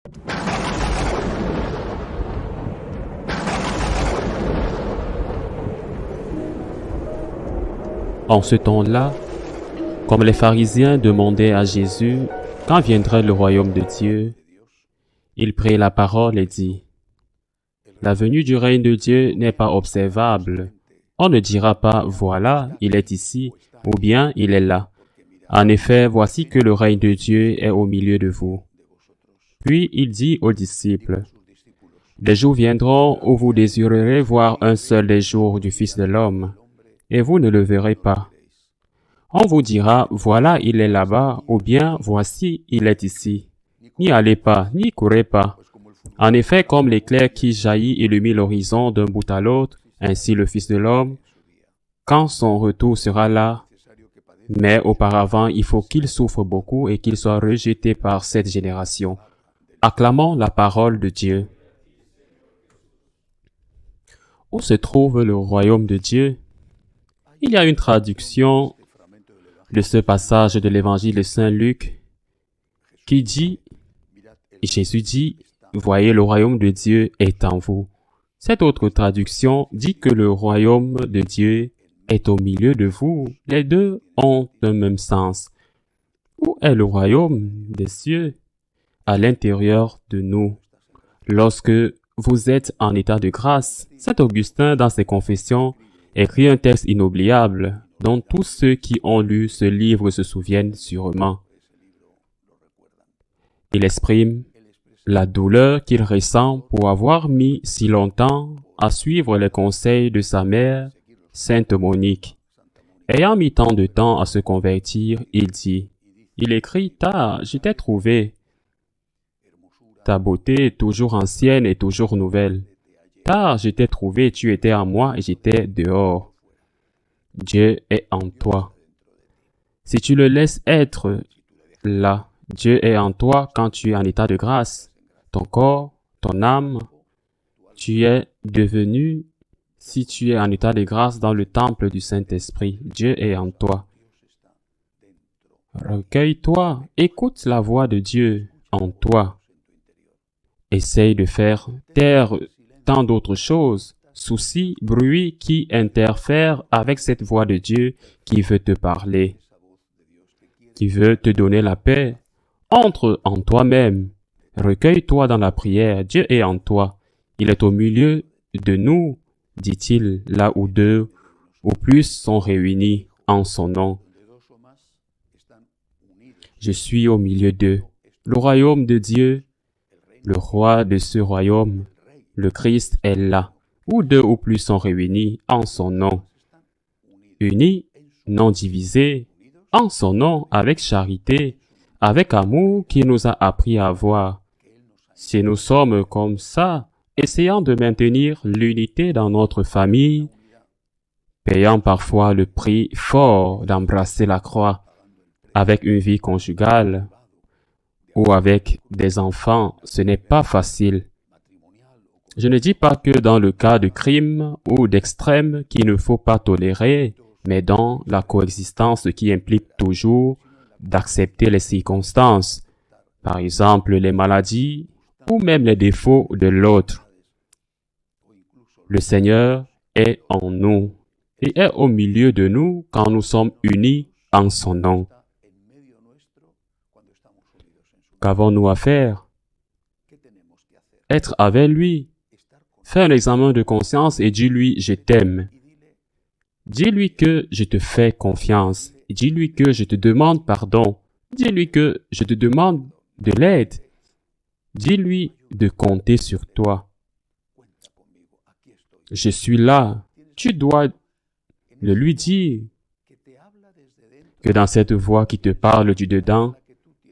En ce temps-là, comme les pharisiens demandaient à Jésus quand viendrait le royaume de Dieu, il prit la parole et dit, « La venue du règne de Dieu n'est pas observable. On ne dira pas, voilà, il est ici, ou bien il est là. En effet, voici que le règne de Dieu est au milieu de vous. » Puis il dit aux disciples, « Des jours viendront où vous désirerez voir un seul des jours du Fils de l'homme, et vous ne le verrez pas. On vous dira, voilà, il est là-bas, ou bien, voici, il est ici. N'y allez pas, n'y courez pas. En effet, comme l'éclair qui jaillit illumine l'horizon d'un bout à l'autre, ainsi le Fils de l'homme, quand son retour sera là, mais auparavant, il faut qu'il souffre beaucoup et qu'il soit rejeté par cette génération. » Acclamons la parole de Dieu. Où se trouve le royaume de Dieu? Il y a une traduction de ce passage de l'évangile de Saint Luc qui dit, Jésus dit, « Voyez, le royaume de Dieu est en vous. » Cette autre traduction dit que le royaume de Dieu est au milieu de vous. Les deux ont le même sens. Où est le royaume des cieux? À l'intérieur de nous. Lorsque vous êtes en état de grâce, Saint Augustin, dans ses Confessions, écrit un texte inoubliable dont tous ceux qui ont lu ce livre se souviennent sûrement. Il exprime la douleur qu'il ressent pour avoir mis si longtemps à suivre les conseils de sa mère, Sainte Monique. Ayant mis tant de temps à se convertir, il écrit tard, je t'ai trouvé. Ta beauté est toujours ancienne et toujours nouvelle. Tard, je t'ai trouvé, tu étais en moi et j'étais dehors. Dieu est en toi. Si tu le laisses être là, Dieu est en toi quand tu es en état de grâce. Ton corps, ton âme, tu es devenu, si tu es en état de grâce dans le temple du Saint-Esprit, Dieu est en toi. Recueille-toi, écoute la voix de Dieu en toi. Essaye de faire taire tant d'autres choses, soucis, bruits qui interfèrent avec cette voix de Dieu qui veut te parler, qui veut te donner la paix. Entre en toi-même. Recueille-toi dans la prière. Dieu est en toi. Il est au milieu de nous, dit-il, là où deux ou plus sont réunis en son nom. Je suis au milieu d'eux. Le royaume de Dieu, le roi de ce royaume, le Christ est là, où deux ou plus sont réunis en son nom. Unis, non divisés, en son nom, avec charité, avec amour qu'il nous a appris à avoir. Si nous sommes comme ça, essayant de maintenir l'unité dans notre famille, payant parfois le prix fort d'embrasser la croix avec une vie conjugale ou avec des enfants, ce n'est pas facile. Je ne dis pas que dans le cas de crimes ou d'extrêmes qu'il ne faut pas tolérer, mais dans la coexistence qui implique toujours d'accepter les circonstances, par exemple les maladies ou même les défauts de l'autre. Le Seigneur est en nous et est au milieu de nous quand nous sommes unis en son nom. Qu'avons-nous à faire? Être avec lui. Fais un examen de conscience et dis-lui « Je t'aime ». Dis-lui que je te fais confiance. Dis-lui que je te demande pardon. Dis-lui que je te demande de l'aide. Dis-lui de compter sur toi. Je suis là. Tu dois le lui dire que dans cette voix qui te parle du dedans,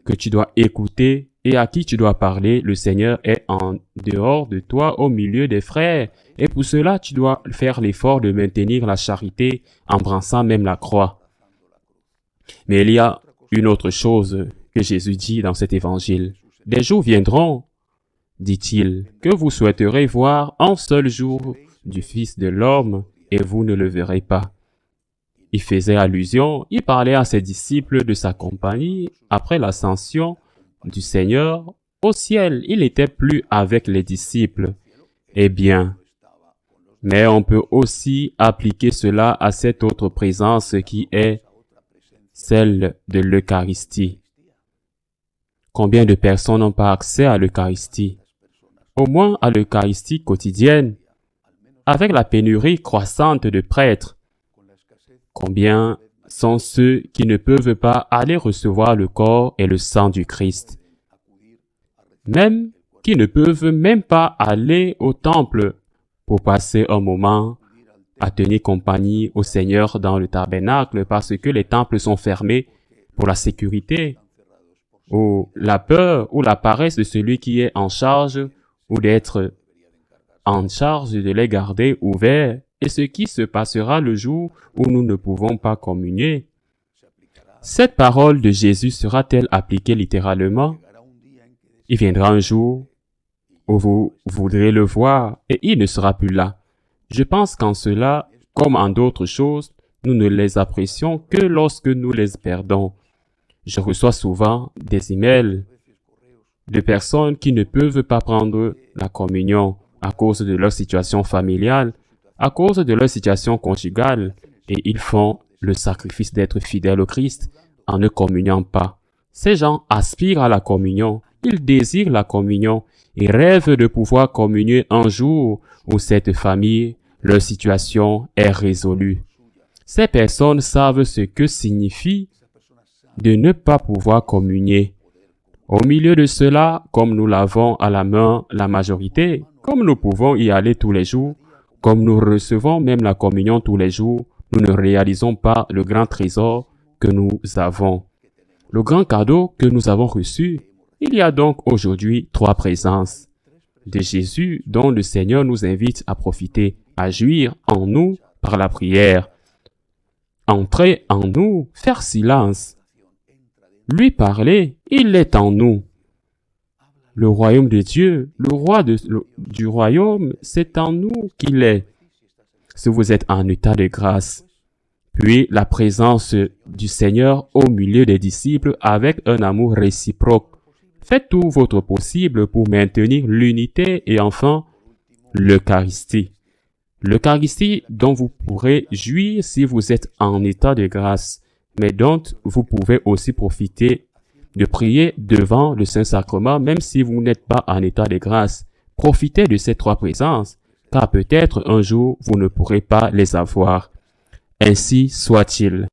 que tu dois écouter et à qui tu dois parler, le Seigneur est en dehors de toi, au milieu des frères. Et pour cela, tu dois faire l'effort de maintenir la charité, embrassant même la croix. Mais il y a une autre chose que Jésus dit dans cet évangile. Des jours viendront, dit-il, que vous souhaiterez voir un seul jour du Fils de l'homme et vous ne le verrez pas. Il faisait allusion, il parlait à ses disciples de sa compagnie après l'ascension du Seigneur Au ciel, il n'était plus avec les disciples. Eh bien, mais on peut aussi appliquer cela à cette autre présence qui est celle de l'Eucharistie. Combien de personnes n'ont pas accès à l'Eucharistie? Au moins à l'Eucharistie quotidienne, avec la pénurie croissante de prêtres. Combien sont ceux qui ne peuvent pas aller recevoir le corps et le sang du Christ? Même qui ne peuvent même pas aller au temple pour passer un moment à tenir compagnie au Seigneur dans le tabernacle parce que les temples sont fermés pour la sécurité, ou la peur ou la paresse de celui qui est en charge ou d'être en charge de les garder ouverts, et ce qui se passera le jour où nous ne pouvons pas communier. Cette parole de Jésus sera-t-elle appliquée littéralement? Il viendra un jour où vous voudrez le voir et il ne sera plus là. Je pense qu'en cela, comme en d'autres choses, nous ne les apprécions que lorsque nous les perdons. Je reçois souvent des emails de personnes qui ne peuvent pas prendre la communion à cause de leur situation familiale, à cause de leur situation conjugale, et ils font le sacrifice d'être fidèles au Christ en ne communiant pas. Ces gens aspirent à la communion, ils désirent la communion et rêvent de pouvoir communier un jour où cette famille, leur situation est résolue. Ces personnes savent ce que signifie de ne pas pouvoir communier. Au milieu de cela, comme nous l'avons à la main la majorité, comme nous pouvons y aller tous les jours, comme nous recevons même la communion tous les jours, nous ne réalisons pas le grand trésor que nous avons. Le grand cadeau que nous avons reçu. Il y a donc aujourd'hui 3 présences de Jésus dont le Seigneur nous invite à profiter, à jouir en nous par la prière. Entrer en nous, faire silence. Lui parler, il est en nous. Le royaume de Dieu, le roi du royaume, c'est en nous qu'il est. Si vous êtes en état de grâce, puis la présence du Seigneur au milieu des disciples avec un amour réciproque. Faites tout votre possible pour maintenir l'unité et enfin l'Eucharistie. L'Eucharistie dont vous pourrez jouir si vous êtes en état de grâce, mais dont vous pouvez aussi profiter de prier devant le Saint-Sacrement même si vous n'êtes pas en état de grâce. Profitez de ces 3 présences, car peut-être un jour vous ne pourrez pas les avoir. Ainsi soit-il.